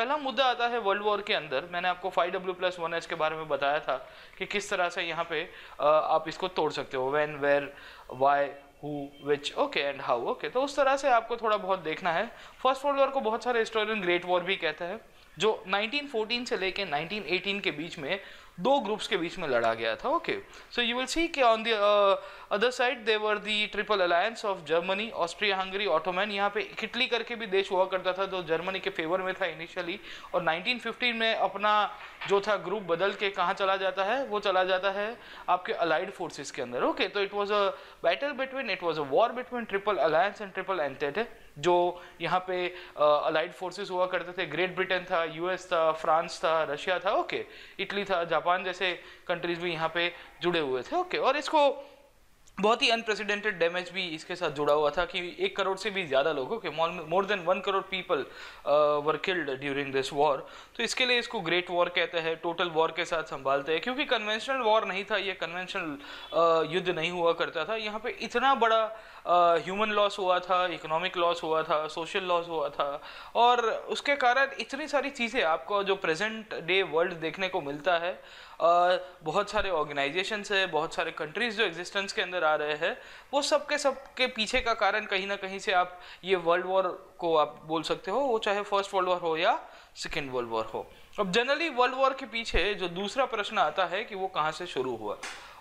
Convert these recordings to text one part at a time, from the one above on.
पहला मुद्दा आता है वर्ल्ड वॉर के अंदर। मैंने आपको 5W+1H के बारे में बताया था कि किस तरह से यहाँ पे आप इसको तोड़ सकते हो, when, where, why, who, which, okay and how. Okay, तो उस तरह से आपको थोड़ा बहुत देखना है। फर्स्ट वर्ल्ड वॉर को बहुत सारे हिस्टोरियन ग्रेट वॉर भी कहते हैं, जो 1914 से लेके 1918 के बीच में दो ग्रुप्स के बीच में लड़ा गया था। Okay, so you will see कि on the other side they were the triple alliance of Germany, Austria, Hungary, Ottoman. यहाँ पे इटली करके भी देश हुआ करता था जो जर्मनी के फेवर में था इनिशियली, और 1915 में अपना जो था ग्रुप बदल के कहाँ चला जाता है, वो चला जाता है आपके अलाइड फोर्सेस के अंदर। ओके, तो it was a battle between, it was a war between triple alliance and triple एंटेटे, जो यहाँ पे अलाइड फोर्सेस हुआ करते थे। ग्रेट ब्रिटेन था, यूएस था, फ्रांस था, रशिया था, ओके, इटली था, जापान जैसे कंट्रीज भी यहाँ पे जुड़े हुए थे। ओके, और इसको बहुत ही अनप्रेसिडेंटेड डैमेज भी इसके साथ जुड़ा हुआ था कि 1 करोड़ से भी ज़्यादा लोगों के, more than 1 crore people were killed during this war. तो इसके लिए इसको ग्रेट वॉर कहते हैं, टोटल वॉर के साथ संभालते हैं, क्योंकि कन्वेंशनल वॉर नहीं था ये, कन्वेंशनल युद्ध नहीं हुआ करता था। यहाँ पे इतना बड़ा ह्यूमन लॉस हुआ था, इकोनॉमिक लॉस हुआ था, सोशल लॉस हुआ था, और उसके कारण इतनी सारी चीज़ें आपको जो प्रेजेंट डे वर्ल्ड देखने को मिलता है, बहुत सारे ऑर्गेनाइजेशंस है, बहुत सारे कंट्रीज जो एग्जिस्टेंस के अंदर आ रहे हैं, वो सब के पीछे का कारण कहीं ना कहीं से आप ये वर्ल्ड वॉर को आप बोल सकते हो, वो चाहे फर्स्ट वर्ल्ड वॉर हो या सेकेंड वर्ल्ड वॉर हो। अब जनरली वर्ल्ड वॉर के पीछे जो दूसरा प्रश्न आता है कि वो कहाँ से शुरू हुआ,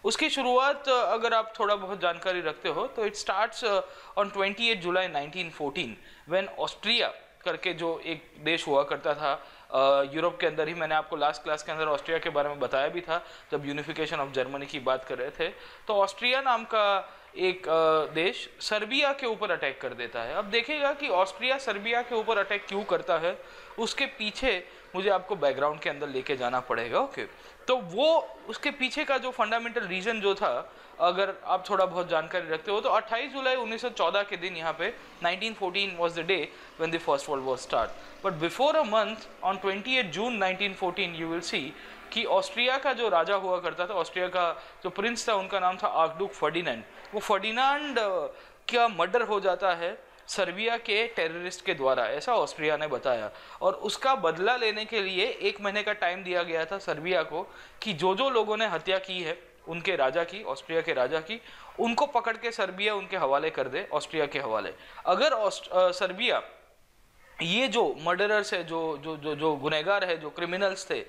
उसकी शुरुआत अगर आप थोड़ा बहुत जानकारी रखते हो तो it starts on 28 July 1914 when Austria करके जो एक देश हुआ करता था यूरोप के अंदर ही। मैंने आपको लास्ट क्लास के अंदर ऑस्ट्रिया के बारे में बताया भी था जब यूनिफिकेशन ऑफ जर्मनी की बात कर रहे थे। तो ऑस्ट्रिया नाम का एक देश सर्बिया के ऊपर अटैक कर देता है। अब देखिएगा कि ऑस्ट्रिया सर्बिया के ऊपर अटैक क्यों करता है, उसके पीछे मुझे आपको बैकग्राउंड के अंदर लेके जाना पड़ेगा। ओके, तो वो उसके पीछे का जो फंडामेंटल रीजन जो था, अगर आप थोड़ा बहुत जानकारी रखते हो तो 28 जुलाई 1914 के दिन यहाँ पे 1914 was the day when the first world war start, but before a month on 28 June 1914 you will see कि ऑस्ट्रिया का जो राजा हुआ करता था, ऑस्ट्रिया का जो प्रिंस था, उनका नाम था आर्कडुक फर्डिनेंड। वो फर्डिनेंड का मर्डर हो जाता है सर्बिया के टेररिस्ट के द्वारा, ऐसा ऑस्ट्रिया ने बताया, और उसका बदला लेने के लिए 1 महीने का टाइम दिया गया था सर्बिया को कि जो लोगों ने हत्या की है उनके राजा की, ऑस्ट्रिया के राजा की, उनको पकड़ के सर्बिया उनके हवाले कर दे, ऑस्ट्रिया के हवाले। अगर सर्बिया ये जो मर्डरर्स है, जो गुनहगार है, जो क्रिमिनल्स थे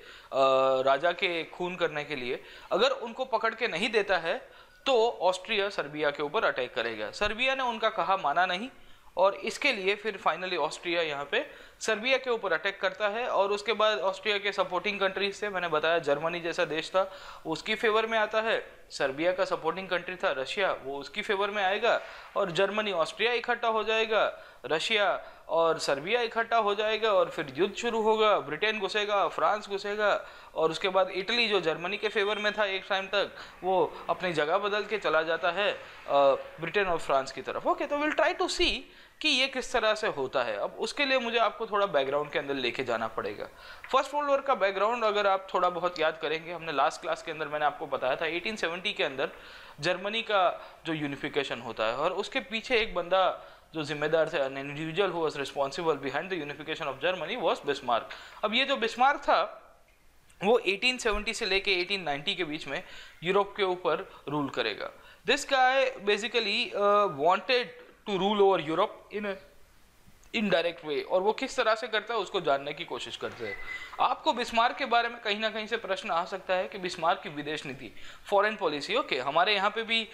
राजा के खून करने के लिए, अगर उनको पकड़ के नहीं देता है तो ऑस्ट्रिया सर्बिया के ऊपर अटैक करेगा। सर्बिया ने उनका कहा माना नहीं, और इसके लिए फिर फाइनली ऑस्ट्रिया यहाँ पे सर्बिया के ऊपर अटैक करता है। और उसके बाद ऑस्ट्रिया के सपोर्टिंग कंट्रीज थे, मैंने बताया जर्मनी जैसा देश था उसकी फेवर में आता है, सर्बिया का सपोर्टिंग कंट्री था रशिया, वो उसकी फेवर में आएगा, और जर्मनी ऑस्ट्रिया इकट्ठा हो जाएगा, रशिया और सर्बिया इकट्ठा हो जाएगा, और फिर युद्ध शुरू होगा, ब्रिटेन घुसेगा, फ्रांस घुसेगा, और उसके बाद इटली जो जर्मनी के फेवर में था एक टाइम तक, वो अपनी जगह बदल के चला जाता है ब्रिटेन और फ्रांस की तरफ। ओके, तो विल ट्राई टू सी कि ये किस तरह से होता है। अब उसके लिए मुझे आपको थोड़ा बैकग्राउंड के अंदर लेके जाना पड़ेगा। फर्स्ट वर्ल्ड वॉर का बैकग्राउंड अगर आप थोड़ा बहुत याद करेंगे, हमने लास्ट क्लास के अंदर मैंने आपको बताया था 1870 के अंदर जर्मनी का जो यूनिफिकेशन होता है, और उसके पीछे एक बंदा जो जिम्मेदार थे, an individual who was responsible behind the unification of Germany was Bismarck. अब ये जो बिस्मार्क था वो 1870 से लेके 1890 के बीच में यूरोप के ऊपर रूल करेगा। This guy basically wanted to rule over Europe in indirect way, और वो किस तरह से करता है उसको जानने की कोशिश करते हैं। आपको बिस्मार्क के बारे में कहीं ना कहीं से प्रश्न आ सकता है कि बिस्मार्क की विदेश नीति, फॉरेन पॉलिसी, ओके, हमारे यहाँ पे भी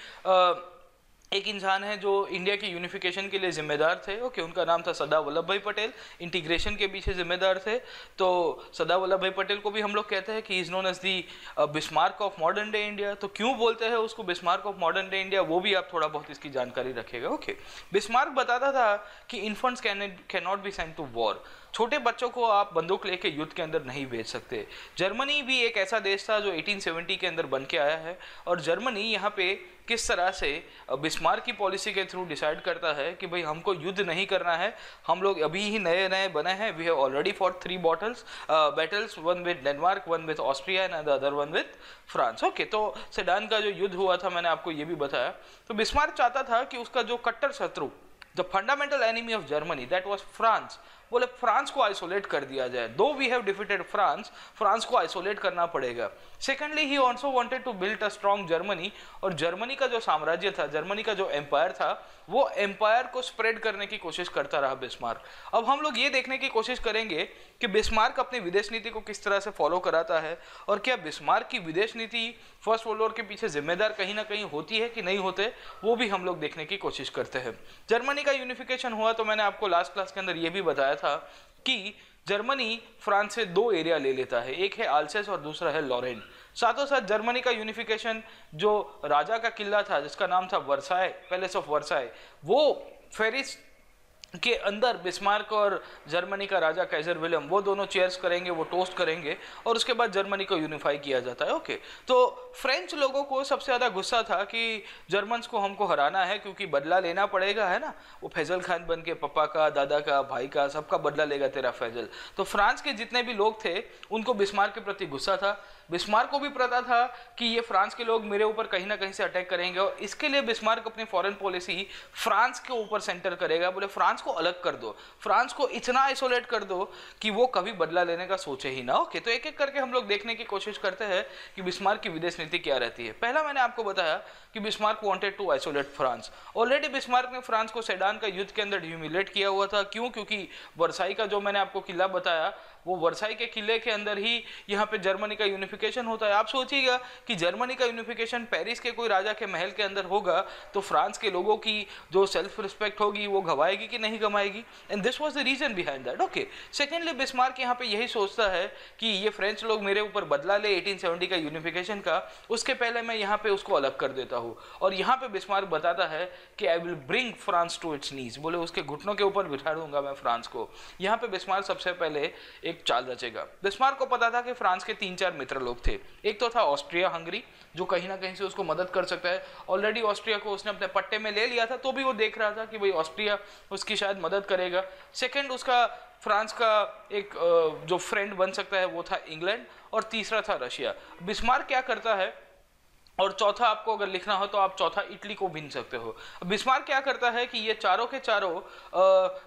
एक इंसान है जो इंडिया की यूनिफिकेशन के लिए जिम्मेदार थे, ओके, उनका नाम था सरदार वल्लभ भाई पटेल, इंटीग्रेशन के पीछे जिम्मेदार थे। तो सरदार वल्लभ भाई पटेल को भी हम लोग कहते हैं कि is known as the Bismarck of modern day India. तो क्यों बोलते हैं उसको Bismarck of modern day India, वो भी आप थोड़ा बहुत इसकी जानकारी रखिएगा। ओके, बिस्मार्क बताता था कि infants can not be sent to war, छोटे बच्चों को आप बंदूक लेके युद्ध के अंदर नहीं भेज सकते। जर्मनी भी एक ऐसा देश था जो 1870 के अंदर बन के आया है, और जर्मनी यहाँ पे किस तरह से बिस्मार्क की पॉलिसी के थ्रू डिसाइड करता है कि भाई हमको युद्ध नहीं करना है, हम लोग अभी ही नए नए बने हैं, we have already fought 3 battles, one with Denmark, one with Austria and the other one with France. Okay, तो सेडान का जो युद्ध हुआ था मैंने आपको ये भी बताया। तो बिस्मार्क चाहता था कि उसका जो कट्टर शत्रु, the fundamental enemy of Germany, that was France, बोले फ्रांस को आइसोलेट कर दिया जाए, though we have defeated France, France को आइसोलेट करना पड़ेगा। Secondly he also wanted to build a strong Germany, और जर्मनी का जो साम्राज्य था, जर्मनी का जो एम्पायर था, वो एम्पायर को स्प्रेड करने की कोशिश करता रहा बिस्मार्क। अब हम लोग ये देखने की कोशिश करेंगे कि बिस्मार्क अपनी विदेश नीति को किस तरह से फॉलो कराता है, और क्या बिस्मार्क की विदेश नीति फर्स्ट वर्ल्ड वॉर के पीछे जिम्मेदार कहीं ना कहीं होती है कि नहीं होते, वो भी हम लोग देखने की कोशिश करते हैं। जर्मनी का यूनिफिकेशन हुआ तो मैंने आपको लास्ट क्लास के अंदर ये भी बताया था कि जर्मनी फ्रांस से दो एरिया ले लेता है, एक है आल्सेस और दूसरा है लॉरेन। साथों साथ जर्मनी का यूनिफिकेशन, जो राजा का किला था जिसका नाम था वर्साय, पैलेस ऑफ वर्साय, वो फेरिस के अंदर बिस्मार्क और जर्मनी का राजा काइजर विलियम, वो दोनों चेयर्स करेंगे, वो टोस्ट करेंगे, और उसके बाद जर्मनी को यूनिफाई किया जाता है। ओके, तो फ्रेंच लोगों को सबसे ज़्यादा गुस्सा था कि जर्मन्स को हमको हराना है, क्योंकि बदला लेना पड़ेगा, है ना। वो फैजल खान बन के पापा का, दादा का, भाई का, सबका बदला लेगा तेरा फैजल। तो फ्रांस के जितने भी लोग थे उनको बिस्मार्क के प्रति गुस्सा था। बिस्मार्क को भी पता था कि ये फ्रांस के लोग मेरे ऊपर कहीं ना कहीं से अटैक करेंगे, और इसके लिए बिस्मार्क अपनी फॉरेन पॉलिसी फ्रांस के ऊपर सेंटर करेगा। बोले फ्रांस को अलग कर दो, फ्रांस को इतना आइसोलेट कर दो कि वो कभी बदला लेने का सोचे ही ना। ओके, तो एक एक करके हम लोग देखने की कोशिश करते हैं कि बिस्मार्क की विदेश नीति क्या रहती है। पहला मैंने आपको बताया कि Bismarck wanted to isolate France. Already Bismarck ने फ्रांस को सेडान का युद्ध के अंदर ह्यूमिलेट किया हुआ था। क्यों? क्योंकि वर्साई का जो मैंने आपको किला बताया, वो वर्साई के किले के अंदर ही यहाँ पे जर्मनी का यूनिफिकेशन होता है। आप सोचिएगा कि जर्मनी का यूनिफिकेशन पेरिस के कोई राजा के महल के अंदर होगा तो फ्रांस के लोगों की जो सेल्फ रिस्पेक्ट होगी वो गवाएगी कि नहीं गवाएगी, and this was the reason behind that. Okay, secondly Bismarck यहाँ पे यही सोचता है कि ये फ्रेंच लोग मेरे ऊपर बदला ले 1870 का यूनिफिकेशन का, उसके पहले मैं यहाँ पे उसको अलग कर देता हूँ। और यहाँ पे बिस्मार्क बताता है कि I will bring France to its knees, बोले उसके घुटनों के ऊपर बिठा दूंगा मैं फ्रांस को। यहाँ पे बिस्मार्क सबसे पहले एक चाल रचेगा। बिस्मार्क को पता था कि फ्रांस के 3-4 मित्र लोग थे। एक तो था ऑस्ट्रिया हंगरी, जो कहीं ना कहीं से उसको मदद कर सकता है। ऑलरेडी ऑस्ट्रिया को उसने अपने पट्टे में ले लिया था, तो भी वो देख रहा था कि भाई ऑस्ट्रिया उसकी शायद मदद करेगा। सेकंड, उसका फ्रांस का एक जो फ्रेंड बन सकता है वो था इंग्लैंड, और तीसरा था रशिया। बिस्मार्क क्या करता है, और चौथा आपको अगर लिखना हो तो आप चौथा इटली को गिन सकते हो। बिस्मार्क क्या करता है कि ये चारों के चारों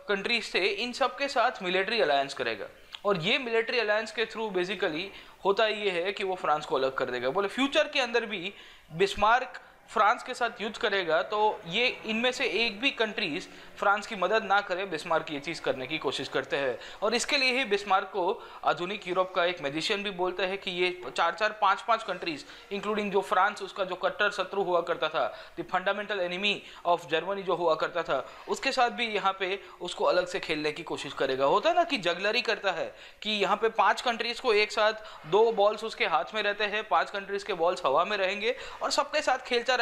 कंट्रीज थे, इन सब के साथ मिलिट्री अलायंस करेगा, और ये मिलिट्री अलायंस के थ्रू बेसिकली होता ये है कि वो फ्रांस को अलग कर देगा। बोले फ्यूचर के अंदर भी बिस्मार्क फ्रांस के साथ युद्ध करेगा तो ये इनमें से एक भी कंट्रीज फ्रांस की मदद ना करे, बिस्मार्क ये चीज़ करने की कोशिश करते हैं। और इसके लिए ही बिस्मार्क को आधुनिक यूरोप का एक मैजिशियन भी बोलते हैं कि ये 4-4, 5-5 कंट्रीज इंक्लूडिंग जो फ्रांस उसका जो कट्टर शत्रु हुआ करता था, the fundamental enemy of Germany जो हुआ करता था, उसके साथ भी यहाँ पे उसको अलग से खेलने की कोशिश करेगा। होता है ना कि जगलरी करता है कि यहाँ पे 5 कंट्रीज को एक साथ, 2 बॉल्स उसके हाथ में रहते हैं, 5 कंट्रीज के बॉल्स हवा में रहेंगे और सबके साथ खेलता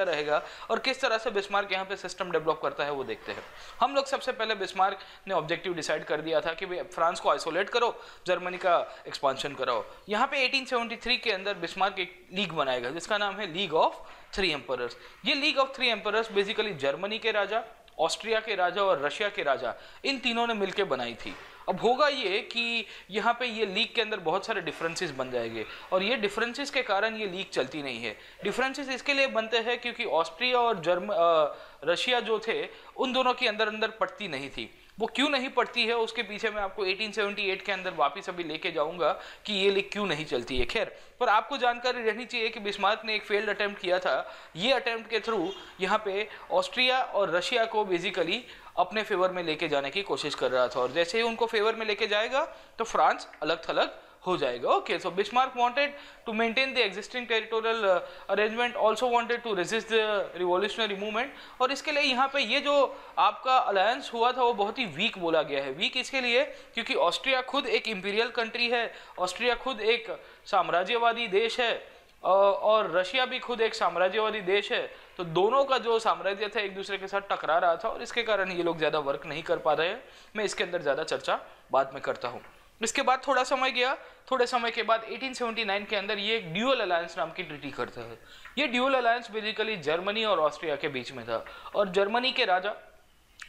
रहेगा। और किस तरह से बिस्मार्क यहाँ पे सिस्टम डेवलप करता है वो देखते हैं हम लोग। सबसे पहले बिस्मार्क ने ऑब्जेक्टिव डिसाइड कर दिया था कि फ्रांस को आइसोलेट करो, जर्मनी का एक्सपांशन कराओ। यहाँ पे 1873 के अंदर बिस्मार्क एक लीग बनाएगा जिसका नाम है लीग ऑफ 3 एम्परर्स। ये league of 3 emperors basically Germany के राजा, ऑस्ट्रिया के राजा और रशिया के राजा, इन तीनों ने मिलकर बनाई थी। अब होगा ये कि यहाँ पे ये लीग के अंदर बहुत सारे डिफरेंसेस बन जाएंगे, और ये डिफरेंसेस के कारण ये लीग चलती नहीं है। डिफरेंसेस इसके लिए बनते हैं क्योंकि ऑस्ट्रिया और रशिया जो थे उन दोनों की अंदर पड़ती नहीं थी। वो क्यों नहीं पड़ती है उसके पीछे मैं आपको 1878 के अंदर वापस अभी लेके जाऊंगा कि ये लीग क्यों नहीं चलती है। खैर, पर आपको जानकारी रहनी चाहिए कि बिस्मार्क ने एक फेल्ड अटेम्प्ट किया था। ये अटेम्प्ट के थ्रू यहाँ पे ऑस्ट्रिया और रशिया को बेसिकली अपने फेवर में लेके जाने की कोशिश कर रहा था, और जैसे ही उनको फेवर में लेके जाएगा तो फ्रांस अलग थलग हो जाएगा। Okay, so Bismarck wanted to maintain the existing territorial arrangement, also wanted to resist the revolutionary movement, और इसके लिए यहाँ पे ये जो आपका अलायंस हुआ था वो बहुत ही वीक बोला गया है। वीक इसके लिए क्योंकि ऑस्ट्रिया खुद एक इंपीरियल कंट्री है, ऑस्ट्रिया खुद एक साम्राज्यवादी देश है, और रशिया भी खुद एक साम्राज्यवादी देश है। तो दोनों का जो साम्राज्य था एक दूसरे के साथ टकरा रहा था, और इसके कारण ये लोग ज़्यादा वर्क नहीं कर पा रहे हैं। मैं इसके अंदर ज़्यादा चर्चा बाद में करता हूँ। इसके बाद थोड़ा समय गया, थोड़े समय के बाद 1879 के अंदर ये एक ड्यूअल अलायंस नाम की ट्रीटी करता है। ये ड्यूअल अलायंस बेसिकली जर्मनी और ऑस्ट्रिया के बीच में था, और जर्मनी के राजा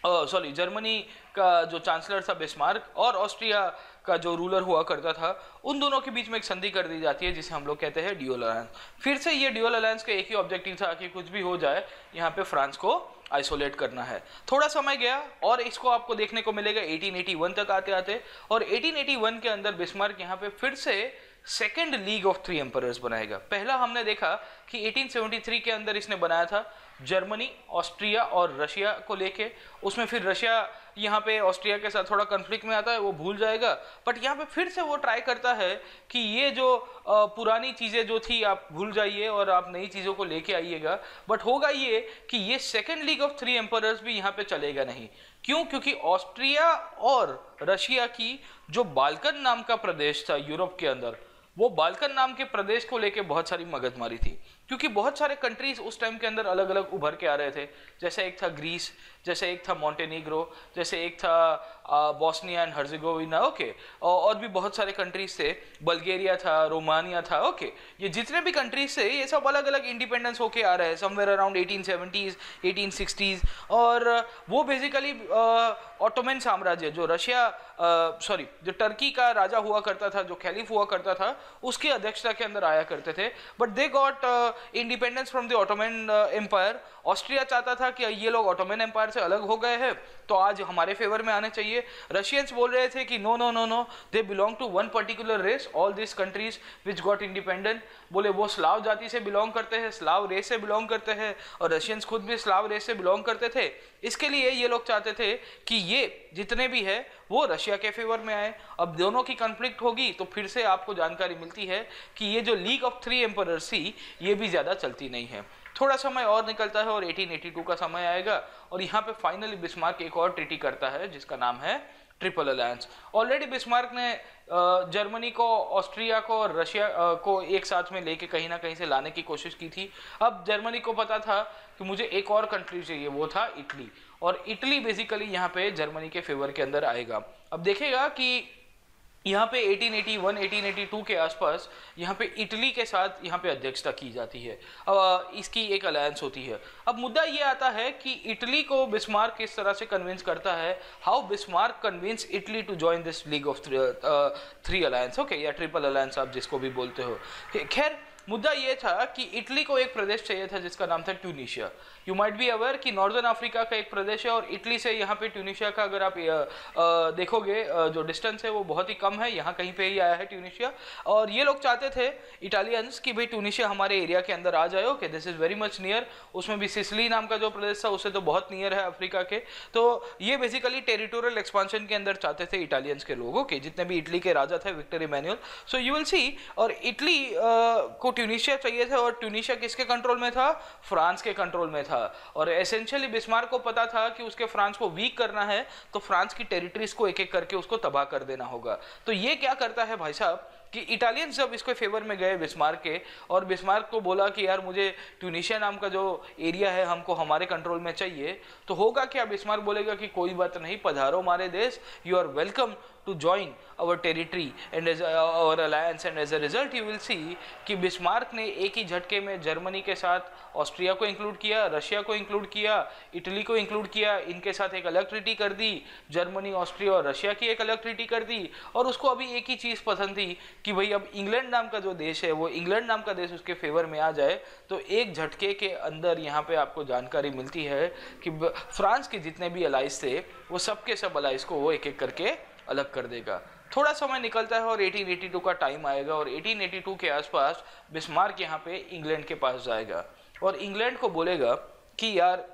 सॉरी जर्मनी का जो चांसलर था बिस्मार्क और ऑस्ट्रिया का जो रूलर हुआ करता था, उन दोनों के बीच में एक संधि कर दी जाती है जिसे हम लोग कहते हैं ड्यूअल अलायंस। फिर से ये ड्यूअल अलायंस का एक ही ऑब्जेक्टिव था कि कुछ भी हो जाए यहाँ पे फ्रांस को आइसोलेट करना है। थोड़ा समय गया और इसको आपको देखने को मिलेगा 1881 तक आते आते, और 1881 के अंदर बिस्मार्क यहाँ पे फिर से second league of three emperors बनाएगा। पहला हमने देखा कि 1873 के अंदर इसने बनाया था जर्मनी, ऑस्ट्रिया और रशिया को लेके। उसमें फिर रशिया यहाँ पे ऑस्ट्रिया के साथ थोड़ा कन्फ्लिक्ट में आता है, वो भूल जाएगा। बट यहाँ पे फिर से वो ट्राई करता है कि ये जो पुरानी चीज़ें जो थी आप भूल जाइए और आप नई चीज़ों को लेके आइएगा। बट होगा ये कि ये second league of three emperors भी यहाँ पे चलेगा नहीं। क्यों? क्योंकि ऑस्ट्रिया और रशिया की जो बाल्कन नाम का प्रदेश था यूरोप के अंदर, वो बाल्कन नाम के प्रदेश को लेके बहुत सारी मगजमारी थी, क्योंकि बहुत सारे कंट्रीज उस टाइम के अंदर अलग अलग उभर के आ रहे थे। जैसे एक था ग्रीस, जैसे एक था मॉन्टेनीग्रो, जैसे एक था बॉस्निया एंड हर्जेगोविना, ओके, और भी बहुत सारे कंट्रीज थे, बल्गेरिया था, रोमानिया था, ओके। ये जितने भी कंट्रीज थे ये सब अलग अलग इंडिपेंडेंस होके आ रहे हैं समवेयर अराउंड 1870s 1860s। और वो बेसिकली ऑटोमन साम्राज्य जो रशिया जो टर्की का राजा हुआ करता था, जो खलीफ हुआ करता था, उसकी अध्यक्षता के अंदर आया करते थे। But they got independence from the Ottoman Empire. Austria चाहता था कि ये लोग ऑटोमन एम्पायर से अलग हो गए हैं तो आज हमारे फेवर में आने चाहिए। रशियंस बोल रहे थे कि no no no no, they belong to one particular race, all this countries which got independent. बोले वो स्लाव जाति से बिलोंग करते हैं, स्लाव रेस से बिलोंग करते हैं, और रशियंस खुद भी स्लाव रेस से बिलोंग करते थे। इसके लिए ये लोग चाहते थे कि ये जितने भी है वो रशिया के फेवर में आए। अब दोनों की कॉन्फ्लिक्ट होगी तो फिर से आपको जानकारी मिलती है कि ये जो लीग ऑफ थ्री एम्परर्स थी ये भी ज़्यादा चलती नहीं है। थोड़ा समय और निकलता है और 1882 का समय आएगा और यहाँ पे फाइनली बिस्मार्क एक और ट्रीटी करता है जिसका नाम है ट्रिपल अलायंस। ऑलरेडी बिस्मार्क ने जर्मनी को, ऑस्ट्रिया को और रशिया को एक साथ में लेके कहीं ना कहीं से लाने की कोशिश की थी। अब जर्मनी को पता था कि मुझे एक और कंट्री चाहिए, वो था इटली, और इटली बेसिकली यहाँ पे जर्मनी के फेवर के अंदर आएगा। अब देखेगा कि यहाँ पे 1881 1882 के आसपास यहाँ पे इटली के साथ यहाँ पे अध्यक्षता की जाती है। अब इसकी एक अलायंस होती है। अब मुद्दा ये आता है कि इटली को बिस्मार्क किस तरह से कन्विंस करता है, how Bismarck convince Italy to join this league of three alliance, okay, या ट्रिपल अलायंस आप जिसको भी बोलते हो। खैर मुद्दा ये था कि इटली को एक प्रदेश चाहिए था जिसका नाम था Tunisia. You might be aware कि नॉर्दर्न अफ्रीका का एक प्रदेश है और इटली से यहाँ पे ट्यूनिशिया का अगर आप देखोगे जो डिस्टेंस है वो बहुत ही कम है, यहाँ कहीं पे ही आया है ट्यूनिशिया। और ये लोग चाहते थे इटालियंस कि भाई ट्यूनिशिया हमारे एरिया के अंदर आ जाए, okay, this is very much near. उसमें भी सिसिली नाम का जो प्रदेश था उससे तो बहुत नियर है अफ्रीका के। तो ये बेसिकली टेरिटोरियल एक्सपांशन के अंदर चाहते थे इटालियंस के लोग, ओके, जितने भी इटली के राजा थे, Victor Emmanuel. So you will see, और इटली को ट्यूनिशिया चाहिए था, और ट्यूनिशिया किसके कंट्रोल में था? फ्रांस के कंट्रोल में था। और एसेंशियली बिस्मार्क को पता था कि उसके फ्रांस को वीक करना है तो फ्रांस की टेरिटरीज को एक एक करके उसको तबाह कर देना होगा। तो ये क्या करता है भाई साहब कि इटालियंस जब इसके फेवर में गए बिस्मार्क के, और बिस्मार्क को बोला कि यार मुझे ट्यूनिशिया नाम का जो एरिया है हमको हमारे कंट्रोल में चाहिए, तो होगा क्या? बिस्मार्क बोलेगा कि कोई बात नहीं, पधारो हमारे देश, you are welcome to join our territory and as our alliance, and as a result you will see कि बिस्मार्क ने एक ही झटके में जर्मनी के साथ ऑस्ट्रिया को इंक्लूड किया, रशिया को इंक्लूड किया, इटली को इंक्लूड किया, इनके साथ एक अलग ट्रीटी कर दी, जर्मनी, ऑस्ट्रिया और रशिया की एक अलग ट्रीटी कर दी। और उसको अभी एक ही चीज़ पसंद थी कि भाई अब इंग्लैंड नाम का जो देश है, वो इंग्लैंड नाम का देश उसके फेवर में आ जाए। तो एक झटके के अंदर यहाँ पे आपको जानकारी मिलती है कि फ्रांस के जितने भी अलाइज थे वो सब के सब अलाइज को वो एक एक करके अलग कर देगा। थोड़ा समय निकलता है और 1882 का टाइम आएगा, और 1882 के आसपास बिस्मार्क यहाँ पे इंग्लैंड के पास जाएगा और इंग्लैंड को बोलेगा कि यार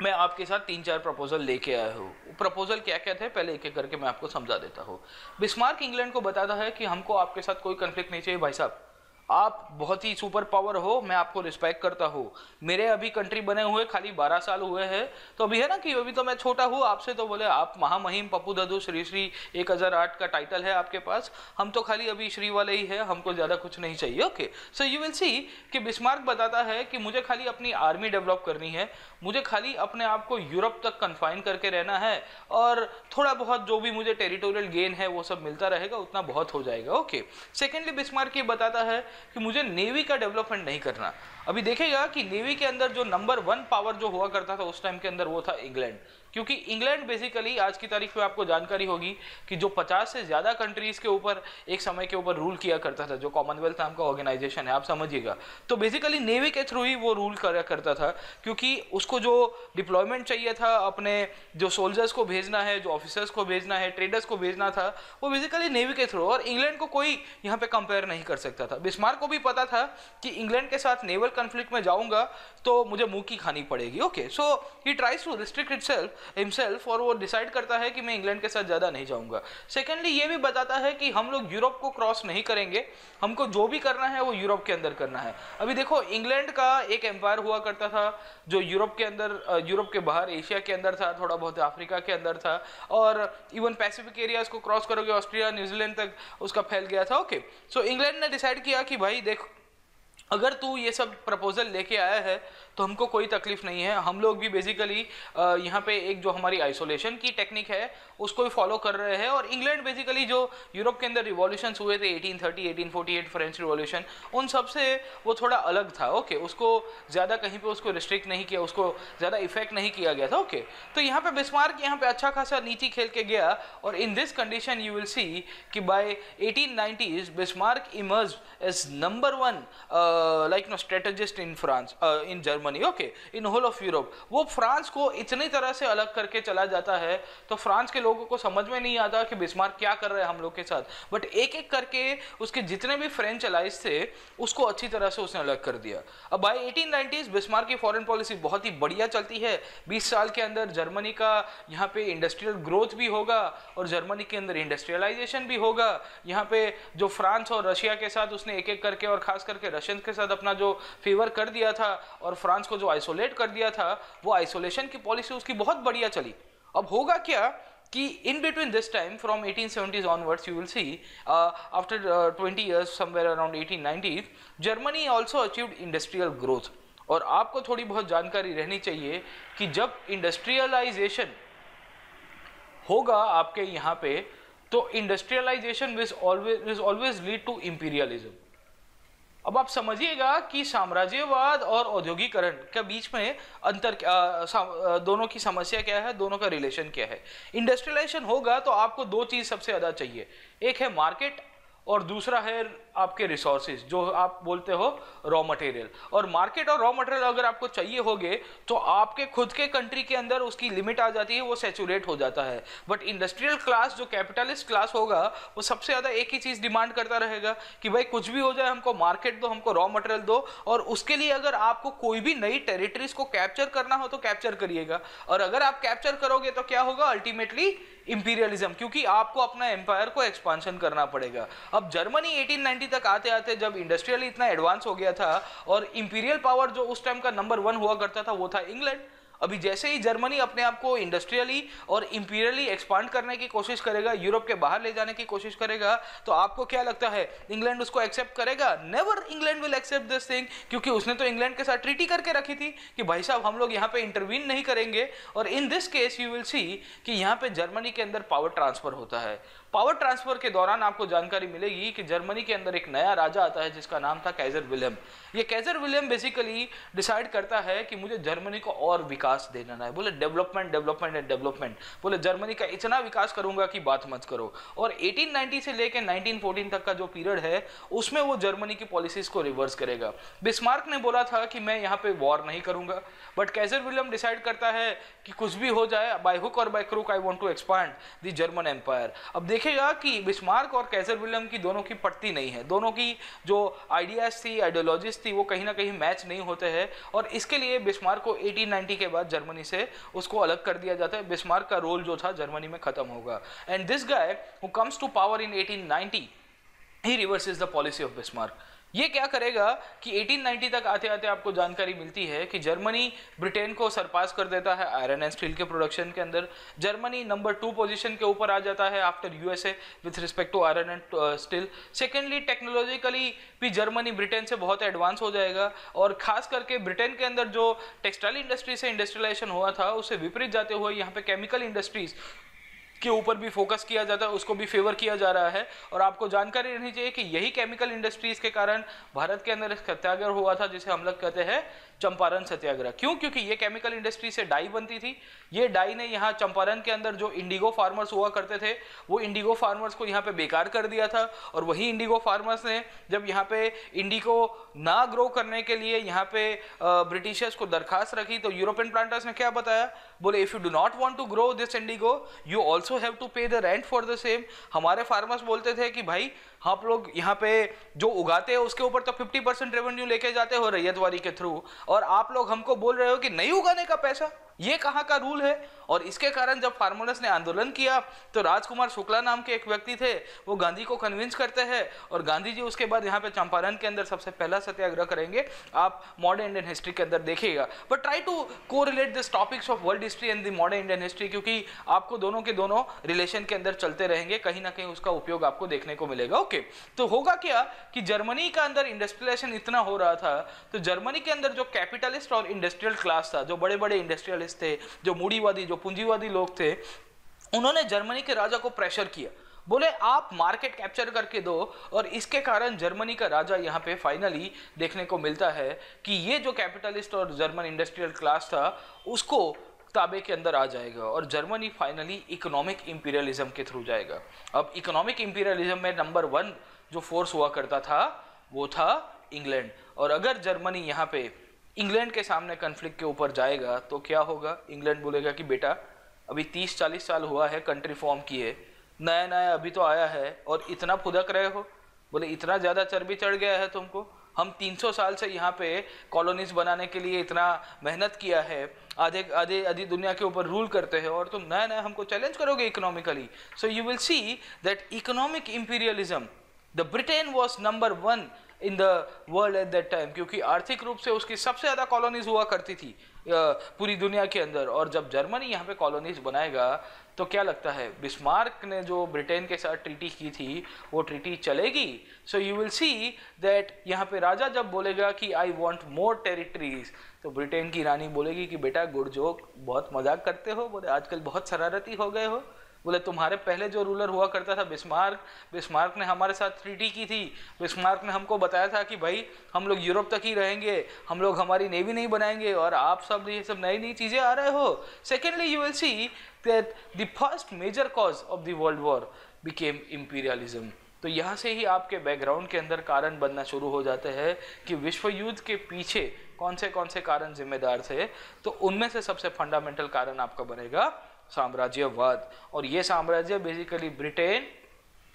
मैं आपके साथ 3-4 प्रपोजल लेके आया हूँ। प्रपोजल क्या क्या थे पहले एक एक करके मैं आपको समझा देता हूँ। बिस्मार्क इंग्लैंड को बताता है कि हमको आपके साथ कोई कन्फ्लिक्ट नहीं चाहिए भाई साहब, आप बहुत ही सुपर पावर हो, मैं आपको रिस्पेक्ट करता हूँ। मेरे अभी कंट्री बने हुए खाली 12 साल हुए हैं, तो अभी है ना कि अभी तो मैं छोटा हूँ आपसे, तो बोले आप महामहिम पप्पू दद्दू श्री श्री 1008 का टाइटल है आपके पास, हम तो खाली अभी श्री वाले ही है, हमको ज़्यादा कुछ नहीं चाहिए, okay. So you will see कि बिस्मार्क बताता है कि मुझे खाली अपनी आर्मी डेवलप करनी है, मुझे खाली अपने आप को यूरोप तक कन्फाइन करके रहना है, और थोड़ा बहुत जो भी मुझे टेरिटोरियल गेन है वो सब मिलता रहेगा, उतना बहुत हो जाएगा, ओके। सेकेंडली बिस्मार्क ये बताता है कि मुझे नेवी का डेवलपमेंट नहीं करना। अभी देखेगा कि नेवी के अंदर जो नंबर 1 पावर जो हुआ करता था उस टाइम के अंदर वो था इंग्लैंड। क्योंकि इंग्लैंड बेसिकली आज की तारीख में आपको जानकारी होगी कि जो 50 से ज़्यादा कंट्रीज़ के ऊपर एक समय के ऊपर रूल किया करता था, जो कॉमनवेल्थ नाम का ऑर्गेनाइजेशन है, आप समझिएगा, तो बेसिकली नेवी के थ्रू ही वो रूल करा करता था, क्योंकि उसको जो डिप्लॉयमेंट चाहिए था, अपने जो सोल्जर्स को भेजना है, जो ऑफिसर्स को भेजना है, ट्रेडर्स को भेजना था, वो बेसिकली नेवी के थ्रू, और इंग्लैंड को कोई यहाँ पे कंपेयर नहीं कर सकता था। बिस्मार्क को भी पता था कि इंग्लैंड के साथ नेवल कॉन्फ्लिक्ट में जाऊंगा तो मुझे मुंह की खानी पड़ेगी। Okay, so he tries to restrict himself, और वो डिसाइड करता है कि मैं इंग्लैंड के साथ ज़्यादा नहीं जाऊंगा। सेकेंडली ये भी बताता है कि हम लोग यूरोप को क्रॉस नहीं करेंगे, हमको जो भी करना है वो यूरोप के अंदर करना है। अभी देखो, इंग्लैंड का एक एम्पायर हुआ करता था जो यूरोप के अंदर, यूरोप के बाहर एशिया के अंदर था, थोड़ा बहुत अफ्रीका के अंदर था, और इवन पैसिफिक एरियाज को क्रॉस करोगे ऑस्ट्रेलिया न्यूजीलैंड तक उसका फैल गया था। ओके, सो इंग्लैंड ने डिसाइड किया कि भाई देख, अगर तू ये सब प्रपोजल लेके आया है तो हमको कोई तकलीफ नहीं है, हम लोग भी बेसिकली यहाँ पे एक जो हमारी आइसोलेशन की टेक्निक है उसको ही फॉलो कर रहे हैं। और इंग्लैंड बेसिकली जो यूरोप के अंदर रिवॉल्यूशंस हुए थे 1830, 1848 फ्रेंच रिवॉल्यूशन, उन सब से वो थोड़ा अलग था। ओके, उसको ज़्यादा कहीं पे उसको रिस्ट्रिक्ट नहीं किया, उसको ज़्यादा इफेक्ट नहीं किया गया था। ओके, तो यहाँ पे बिस्मार्क यहाँ पे अच्छा खासा नीति खेल के गया, और in this condition you will see कि by 1890s Bismarck emerge as number 1 like no strategist in France, in Germany, okay, in whole of Europe। वो फ्रांस को इतनी तरह से अलग करके चला जाता है तो फ्रांस के लोगों को समझ में नहीं आता कि बिस्मार्क क्या कर रहे हैं हम लोग के साथ, बट एक एक करके उसके जितने भी फ्रेंच अलाइज थे उसको अच्छी तरह से उसने अलग कर दिया। अब बाय 1890s बिस्मार्क की फॉरेन पॉलिसी बहुत ही बढ़िया चलती है। 20 साल के अंदर जर्मनी का यहाँ पे इंडस्ट्रियल ग्रोथ भी होगा और जर्मनी के अंदर इंडस्ट्रियलाइजेशन भी होगा। यहाँ पे जो फ्रांस और रशिया के साथ उसने एक एक करके, और खास करके रशियन के साथ अपना जो फेवर कर दिया था और फ्रांस को जो आइसोलेट कर दिया था, वो आइसोलेशन की पॉलिसी उसकी बहुत बढ़िया चली। अब होगा क्या कि in between this time from 1870s onwards you will see after 20 years somewhere around 1890 Germany also achieved industrial growth। और आपको थोड़ी बहुत जानकारी रहनी चाहिए कि जब इंडस्ट्रियलाइजेशन होगा आपके यहाँ पे तो industrialisation will always lead to imperialism। अब आप समझिएगा कि साम्राज्यवाद और औद्योगिकरण के बीच में अंतर, दोनों की समस्या क्या है, दोनों का रिलेशन क्या है। इंडस्ट्रियलाइजेशन होगा तो आपको दो चीज सबसे ज्यादा चाहिए, एक है मार्केट और दूसरा है आपके रिसोर्सेज, जो आप बोलते हो रॉ मटेरियल। और मार्केट और रॉ मटेरियल अगर आपको चाहिए होगे तो आपके खुद के कंट्री के अंदर उसकी लिमिट आ जाती है, वो सैचुरेट हो जाता है। बट इंडस्ट्रियल क्लास, जो कैपिटलिस्ट क्लास होगा, वो सबसे ज़्यादा एक ही चीज़ डिमांड करता रहेगा कि भाई कुछ भी हो जाए, हमको मार्केट दो, हमको रॉ मटेरियल दो, और उसके लिए अगर आपको कोई भी नई टेरिटरीज को कैप्चर करना हो तो कैप्चर करिएगा। और अगर आप कैप्चर करोगे तो क्या होगा, अल्टीमेटली इंपीरियलिज्म, क्योंकि आपको अपना एम्पायर को एक्सपांशन करना पड़ेगा। अब जर्मनी 1890 तक आते आते जब इंडस्ट्रियली इतना एडवांस हो गया था और इंपीरियल पावर जो उस टाइम का नंबर 1 हुआ करता था वो था इंग्लैंड। अभी जैसे ही जर्मनी अपने आप को इंडस्ट्रियली और इंपीरियली एक्सपांड करने की कोशिश करेगा, यूरोप के बाहर ले जाने की कोशिश करेगा, तो आपको क्या लगता है इंग्लैंड उसको एक्सेप्ट करेगा? Never England will accept this thing, क्योंकि उसने तो इंग्लैंड के साथ ट्रीटी करके रखी थी कि भाई साहब हम लोग यहाँ पे इंटरवीन नहीं करेंगे। और in this case you will see कि यहाँ पे जर्मनी के अंदर पावर ट्रांसफर होता है। पावर ट्रांसफर के दौरान आपको जानकारी मिलेगी कि जर्मनी के अंदर एक नया राजा आता है जिसका नाम था काइजर विलियम। ये काइजर विलियम बेसिकली डिसाइड करता है कि मुझे जर्मनी को और विकास देना है। बोले डेवलपमेंट डेवलपमेंट एंड डेवलपमेंट, बोले जर्मनी का इतना विकास करूंगा कि बात मत करो। और 1890 से लेकर 1914 तक का जो पीरियड है उसमें वो जर्मनी की पॉलिसीज को रिवर्स करेगा। बिस्मार्क ने बोला था कि मैं यहाँ पे वॉर नहीं करूंगा, बट काइजर विलियम डिसाइड करता है कि कुछ भी हो जाए, by hook or by crook I want to expand the German empire. अब देखिएगा कि बिस्मार्क और काइजर विलियम की दोनों की पटती नहीं है, दोनों की जो आइडियाज थी, आइडियोलॉजीज थी, वो कहीं ना कहीं मैच नहीं होते हैं। और इसके लिए बिस्मार्क को 1890 के बाद जर्मनी से उसको अलग कर दिया जाता है। बिस्मार्क का रोल जो था जर्मनी में खत्म होगा। And this guy who comes to power in 1890 he reverses the policy of Bismarck. ये क्या करेगा कि 1890 तक आते आते आपको जानकारी मिलती है कि जर्मनी ब्रिटेन को सरपास कर देता है आयरन एंड स्टील के प्रोडक्शन के अंदर। जर्मनी नंबर 2 पोजीशन के ऊपर आ जाता है after USA with respect to iron and steel. Secondly technologically भी जर्मनी ब्रिटेन से बहुत एडवांस हो जाएगा, और खास करके ब्रिटेन के अंदर जो टेक्सटाइल इंडस्ट्री से इंडस्ट्रियलाइजेशन हुआ था उससे विपरीत जाते हुए यहाँ पे केमिकल इंडस्ट्रीज के ऊपर भी फोकस किया जाता है, उसको भी फेवर किया जा रहा है। और आपको जानकारी रहनी चाहिए कि यही केमिकल इंडस्ट्रीज के कारण भारत के अंदर एक सत्याग्रह हुआ था जिसे हम लोग कहते हैं चंपारण सत्याग्रह। क्यों? क्योंकि ये केमिकल इंडस्ट्री से डाई बनती थी। ये डाई ने यहाँ चंपारण के अंदर जो इंडिगो फार्मर्स हुआ करते थे वो इंडिगो फार्मर्स को यहाँ पे बेकार कर दिया था, और वही इंडिगो फार्मर्स ने जब यहाँ पे इंडिगो ना ग्रो करने के लिए यहाँ पे ब्रिटिशर्स को दरखास्त रखी तो यूरोपियन प्लांटर्स ने क्या बताया, बोले if you do not want to grow this indigo you also have to pay the rent for the same. हमारे फार्मर्स बोलते थे कि भाई आप लोग यहाँ पे जो उगाते हो उसके ऊपर तो 50% रेवेन्यू लेके जाते हो रैयतवारी के थ्रू, और आप लोग हमको बोल रहे हो कि नहीं उगाने का पैसा, ये कहाँ का रूल है। और इसके कारण जब फार्मर्स ने आंदोलन किया तो राजकुमार शुक्ला नाम के एक व्यक्ति थे, वो गांधी को कन्विंस करते हैं, और गांधी जी उसके बाद यहाँ पे चंपारण के अंदर सबसे पहला सत्याग्रह करेंगे। आप मॉडर्न इंडियन हिस्ट्री के अंदर देखिएगा, but try to correlate this topics of world history and the modern Indian history, क्योंकि आपको दोनों के दोनों रिलेशन के अंदर चलते रहेंगे, कहीं ना कहीं उसका उपयोग आपको देखने को मिलेगा। ओके, तो होगा क्या कि जर्मनी का अंदर इंडस्ट्रियलाइजेशन इतना हो रहा था, तो जर्मनी के अंदर जो कैपिटलिस्ट और इंडस्ट्रियल क्लास था, जो बड़े बड़े इंडस्ट्रियलिस्ट थे, जो मूडीवादी, जो पूंजीवादी लोग थे, उन्होंने जर्मनी के राजा को प्रेशर किया, बोले आप मार्केट कैप्चर करके दो, और इसके कारण जर्मनी का राजा यहाँ पे फाइनली देखने को मिलता है कि ये जो कैपिटलिस्ट और जर्मन इंडस्ट्रियल क्लास था उसको ताबे के अंदर आ जाएगा, और जर्मनी फाइनली इकोनॉमिक इंपीरियलिज्म के थ्रू जाएगा। अब इकोनॉमिक इंपीरियलिज्म में नंबर 1 जो फोर्स हुआ करता था वो था इंग्लैंड, और अगर जर्मनी यहाँ पे इंग्लैंड के सामने कन्फ्लिक्ट के ऊपर जाएगा तो क्या होगा, इंग्लैंड बोलेगा कि बेटा अभी 30-40 साल हुआ है कंट्री फॉर्म किए, नया नया अभी तो आया है और इतना फुदक रहे हो, बोले इतना ज़्यादा चर्बी चढ़ गया है तुमको, हम 300 साल से यहाँ पे कॉलोनीज बनाने के लिए इतना मेहनत किया है, आधी दुनिया के ऊपर रूल करते हैं, और तुम नया नया हमको चैलेंज करोगे economically. So you will see that economic imperialism, the Britain was number 1 in the world at that time, क्योंकि आर्थिक रूप से उसकी सबसे ज़्यादा कॉलोनीज हुआ करती थी पूरी दुनिया के अंदर। और जब जर्मनी यहाँ पे कॉलोनीज बनाएगा तो क्या लगता है, बिस्मार्क ने जो ब्रिटेन के साथ ट्रीटी की थी वो ट्रीटी चलेगी। सो यू विल सी दैट यहाँ पे राजा जब बोलेगा कि आई वांट मोर टेरिटरीज, तो ब्रिटेन की रानी बोलेगी कि बेटा गुड जोक, बहुत मजाक करते हो, बोले आजकल बहुत शरारती हो गए हो, बोले तुम्हारे पहले जो रूलर हुआ करता था बिस्मार्क ने हमारे साथ ट्रीटी की थी, बिस्मार्क ने हमको बताया था कि भाई हम लोग यूरोप तक ही रहेंगे, हम लोग हमारी नेवी नहीं बनाएंगे, और आप सब ये सब नई नई चीज़ें आ रहे हो। Secondly you will see that the first major cause of the world war became imperialism. तो यहाँ से ही आपके बैकग्राउंड के अंदर कारण बनना शुरू हो जाते हैं कि विश्व युद्ध के पीछे कौन से कारण जिम्मेदार थे। तो उनमें से सबसे फंडामेंटल कारण आपका बनेगा साम्राज्यवाद, और ये साम्राज्य बेसिकली ब्रिटेन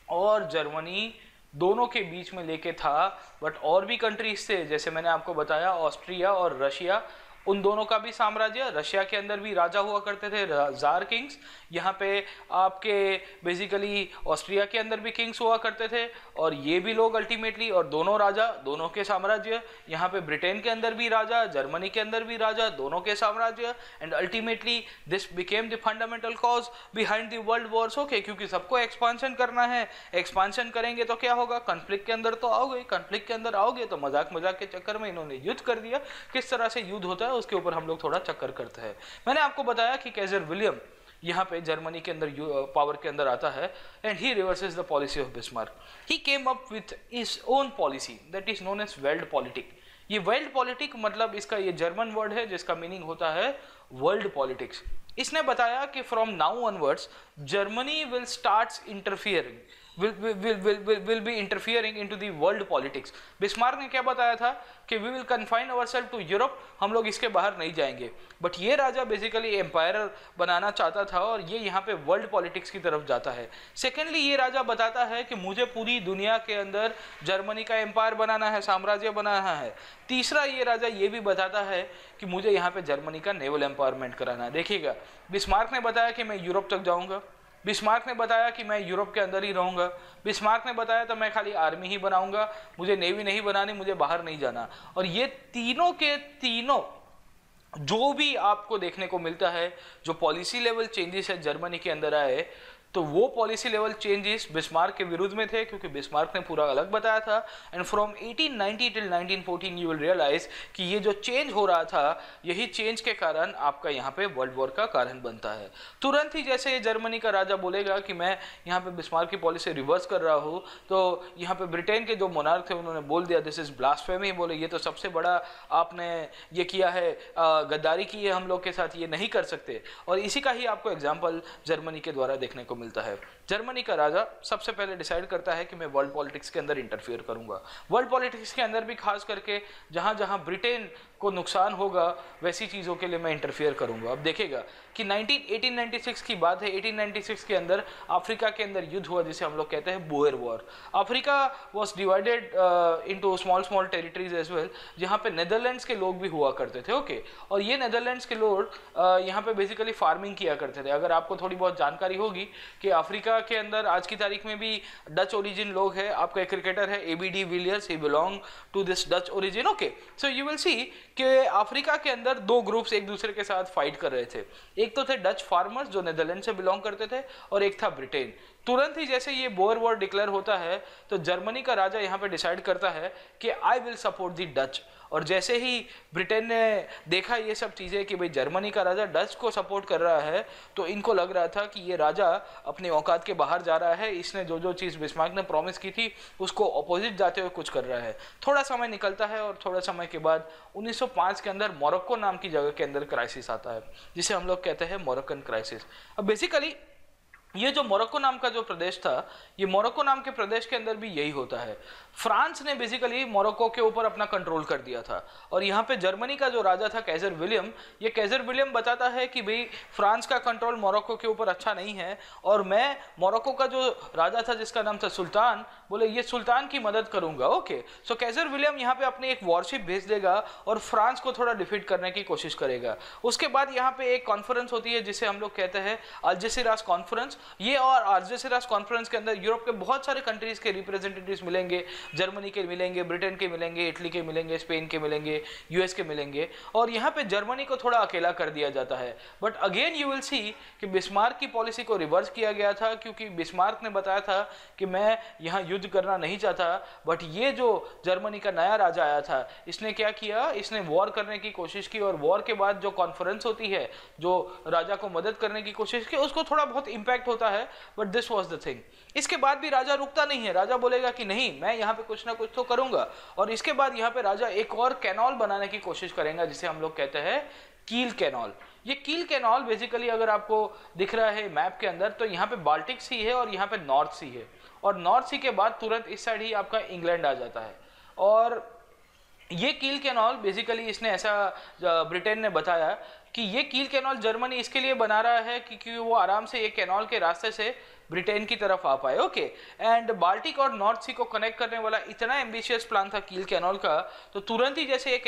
और जर्मनी दोनों के बीच में लेके था, बट और भी कंट्रीज थे, जैसे मैंने आपको बताया ऑस्ट्रिया और रशिया, उन दोनों का भी साम्राज्य। रशिया के अंदर भी राजा हुआ करते थे, जार किंग्स, यहाँ पे आपके बेसिकली ऑस्ट्रिया के अंदर भी किंग्स हुआ करते थे, और ये भी लोग अल्टीमेटली, और दोनों राजा, दोनों के साम्राज्य, यहाँ पे ब्रिटेन के अंदर भी राजा, जर्मनी के अंदर भी राजा, दोनों के साम्राज्य, and ultimately this became the fundamental cause behind the world Wars. Okay, क्योंकि सबको एक्सपांशन करना है, एक्सपांशन करेंगे तो क्या होगा, कन्फ्लिक्ट के अंदर तो आओगे, कन्फ्लिक्ट के अंदर आओगे तो मजाक के चक्कर में इन्होंने युद्ध कर दिया। किस तरह से युद्ध होता है उसके ऊपर हम लोग थोड़ा चक्कर करते हैं। मैंने आपको बताया कि कैसर विलियम यहाँ पे जर्मनी के अंदर पावर के अंदर आता है, and he reverses the policy of Bismarck. He came up with his own policy that is known as Weltpolitik. ये वेल्ड पॉलिटिक मतलब इसका ये जर्मन वर्ड है जिसका मीनिंग होता है वर्ल्ड पॉलिटिक्स। इसने बताया कि from now onwards Germany will starts interfering will be interfering into the world politics। Bismarck ने क्या बताया था कि we will confine ourselves to Europe, हम लोग इसके बाहर नहीं जाएंगे, बट ये राजा बेसिकली एम्पायर बनाना चाहता था और ये यहाँ पे वर्ल्ड पॉलिटिक्स की तरफ जाता है। सेकेंडली ये राजा बताता है कि मुझे पूरी दुनिया के अंदर जर्मनी का एम्पायर बनाना है, साम्राज्य बनाना है। तीसरा ये राजा ये भी बताता है कि मुझे यहाँ पे जर्मनी का नेवल एम्पावरमेंट कराना है। देखिएगा, बिस्मार्क ने बताया कि मैं यूरोप तक जाऊँगा, बिस्मार्क ने बताया कि मैं यूरोप के अंदर ही रहूँगा, बिस्मार्क ने बताया तो मैं खाली आर्मी ही बनाऊँगा, मुझे नेवी नहीं बनानी, मुझे बाहर नहीं जाना। और ये तीनों के तीनों जो भी आपको देखने को मिलता है, जो पॉलिसी लेवल चेंजेस है जर्मनी के अंदर आए, तो वो पॉलिसी लेवल चेंजेस बिस्मार्क के विरुद्ध में थे, क्योंकि बिस्मार्क ने पूरा अलग बताया था। And from 1890 till 1914 you will realise कि ये जो चेंज हो रहा था, यही चेंज के कारण आपका यहाँ पे वर्ल्ड वॉर का कारण बनता है। तुरंत ही जैसे जर्मनी का राजा बोलेगा कि मैं यहाँ पे बिस्मार्क की पॉलिसी रिवर्स कर रहा हूँ, तो यहाँ पे ब्रिटेन के जो मोनार्क थे उन्होंने बोल दिया दिस इज ब्लास्फेमी, बोले ये तो सबसे बड़ा आपने ये किया है, गद्दारी की है हम लोग के साथ, ये नहीं कर सकते। और इसी का ही आपको एग्जाम्पल जर्मनी के द्वारा देखने को मिलता है। जर्मनी का राजा सबसे पहले डिसाइड करता है कि मैं वर्ल्ड पॉलिटिक्स के अंदर इंटरफियर करूंगा। वर्ल्ड पॉलिटिक्स के अंदर भी खास करके जहां जहां ब्रिटेन को नुकसान होगा वैसी चीज़ों के लिए मैं इंटरफियर करूंगा। अब देखेगा कि 1896 की बात है, 1896 के अंदर अफ्रीका के अंदर युद्ध हुआ जिसे हम लोग कहते हैं Boer war. Africa was divided into small small territories as well, जहाँ पे नेदरलैंड्स के लोग भी हुआ करते थे। ओके, और ये नेदरलैंड्स के लोग यहाँ पे बेसिकली फार्मिंग किया करते थे। अगर आपको थोड़ी बहुत जानकारी होगी कि अफ्रीका के अंदर आज की तारीख में भी डच ओरिजिन लोग हैं। आपका एक क्रिकेटर है ABD Villiers, he belong to this Dutch origin. Okay, so you will see कि अफ्रीका के अंदर दो ग्रुप्स एक दूसरे के साथ फाइट कर रहे थे। एक तो थे डच फार्मर्स जो नेदरलैंड से बिलोंग करते थे, और एक था ब्रिटेन। तुरंत ही जैसे ये बोअर वॉर डिक्लेयर होता है तो जर्मनी का राजा यहाँ पे डिसाइड करता है कि I will support the Dutch. और जैसे ही ब्रिटेन ने देखा ये सब चीज़ें कि भाई जर्मनी का राजा डच को सपोर्ट कर रहा है, तो इनको लग रहा था कि ये राजा अपने औकात के बाहर जा रहा है, इसने जो जो चीज़ बिस्मार्क ने प्रॉमिस की थी उसको अपोजिट जाते हुए कुछ कर रहा है। थोड़ा समय निकलता है और थोड़ा समय के बाद 1905 के अंदर मोरक्को नाम की जगह के अंदर क्राइसिस आता है, जिसे हम लोग कहते हैं मोरक्कन क्राइसिस। अब बेसिकली ये जो मोरक्को नाम का जो प्रदेश था, ये मोरक्को नाम के प्रदेश के अंदर भी यही होता है। फ्रांस ने बेसिकली मोरक्को के ऊपर अपना कंट्रोल कर दिया था, और यहाँ पे जर्मनी का जो राजा था कैसर विलियम, ये कैसर विलियम बताता है कि भाई फ्रांस का कंट्रोल मोरक्को के ऊपर अच्छा नहीं है, और मैं मोरक्को का जो राजा था जिसका नाम था सुल्तान, बोले ये सुल्तान की मदद करूंगा। ओके, सो कैसर विलियम यहाँ पे अपनी एक वॉरशिप भेज देगा और फ्रांस को थोड़ा डिफीट करने की कोशिश करेगा। उसके बाद यहाँ पे एक कॉन्फ्रेंस होती है जिसे हम लोग कहते हैं अल्जेसिरास कॉन्फ्रेंस। ये और अल्जेसिरास कॉन्फ्रेंस के अंदर यूरोप के बहुत सारे कंट्रीज के रिप्रेजेंटेटिव्स मिलेंगे, जर्मनी के मिलेंगे, ब्रिटेन के मिलेंगे, इटली के मिलेंगे, स्पेन के मिलेंगे, यूएस के मिलेंगे, और यहाँ पे जर्मनी को थोड़ा अकेला कर दिया जाता है। But again you will see कि बिस्मार्क की पॉलिसी को रिवर्स किया गया था, क्योंकि बिस्मार्क ने बताया था कि मैं यहाँ युद्ध करना नहीं चाहता। बट ये जो जर्मनी का नया राजा आया था, इसने क्या किया, इसने वॉर करने की कोशिश की, और वॉर के बाद जो कॉन्फ्रेंस होती है, जो राजा को मदद करने की कोशिश की, उसको थोड़ा बहुत इंपैक्ट होता है। But this was the thing. इसके बाद भी राजा रुकता नहीं है, राजा बोलेगा कि नहीं मैं यहाँ पे कुछ ना कुछ तो करूंगा। और इसके बाद यहाँ पे राजा एक और कैनॉल बनाने की कोशिश करेगा जिसे हम लोग कहते हैं कील कैनॉल। ये कील कैनॉल बेसिकली अगर आपको दिख रहा है मैप के अंदर, तो यहाँ पे बाल्टिक सी है और यहाँ पे नॉर्थ सी है, और नॉर्थ सी के बाद तुरंत इस साइड ही आपका इंग्लैंड आ जाता है। और ये कील कैनॉल बेसिकली इसने ऐसा ब्रिटेन ने बताया कि ये कील कैनॉल जर्मनी इसके लिए बना रहा है क्योंकि वो आराम से एक कैनॉल के रास्ते से ब्रिटेन की तरफ आ पाए। ओके, एंड बाल्टिक और नॉर्थ सी को कनेक्ट करने वाला इतना एम्बिशियस प्लान था कील कैनॉल का, तो तुरंत ही जैसे ये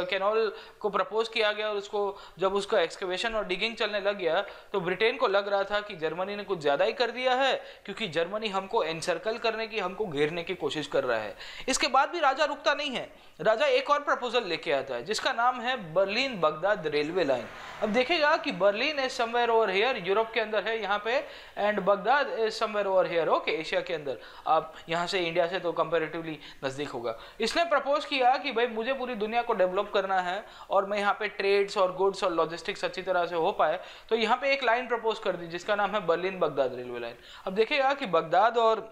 कैनॉल को प्रपोज किया गया और उसको जब उसका एक्सकवेशन और डिगिंग चलने लग गया, तो ब्रिटेन को लग रहा था कि जर्मनी ने कुछ ज़्यादा ही कर दिया है, क्योंकि जर्मनी हमको एनसर्कल करने की, हमको घेरने की कोशिश कर रहा है। इसके बाद भी राजा रुकता नहीं है, राजा एक और प्रपोजल लेके आता है जिसका नाम है बर्लिन बगदाद रेलवे लाइन। अब देखेगा कि Berlin is somewhere over here, Europe के अंदर है यहाँ पे, and Baghdad is somewhere over here, okay, Asia के अंदर। आप यहाँ से इंडिया से तो कंपैरेटिवली नजदीक होगा। इसने प्रपोज किया कि भाई मुझे पूरी दुनिया को डेवलप करना है और मैं यहाँ पे ट्रेड्स और गुड्स और लॉजिस्टिक्स अच्छी तरह से हो पाए, तो यहाँ पे एक लाइन प्रपोज कर दी जिसका नाम है बर्लिन बगदाद रेलवे लाइन। अब देखिएगा कि बगदाद और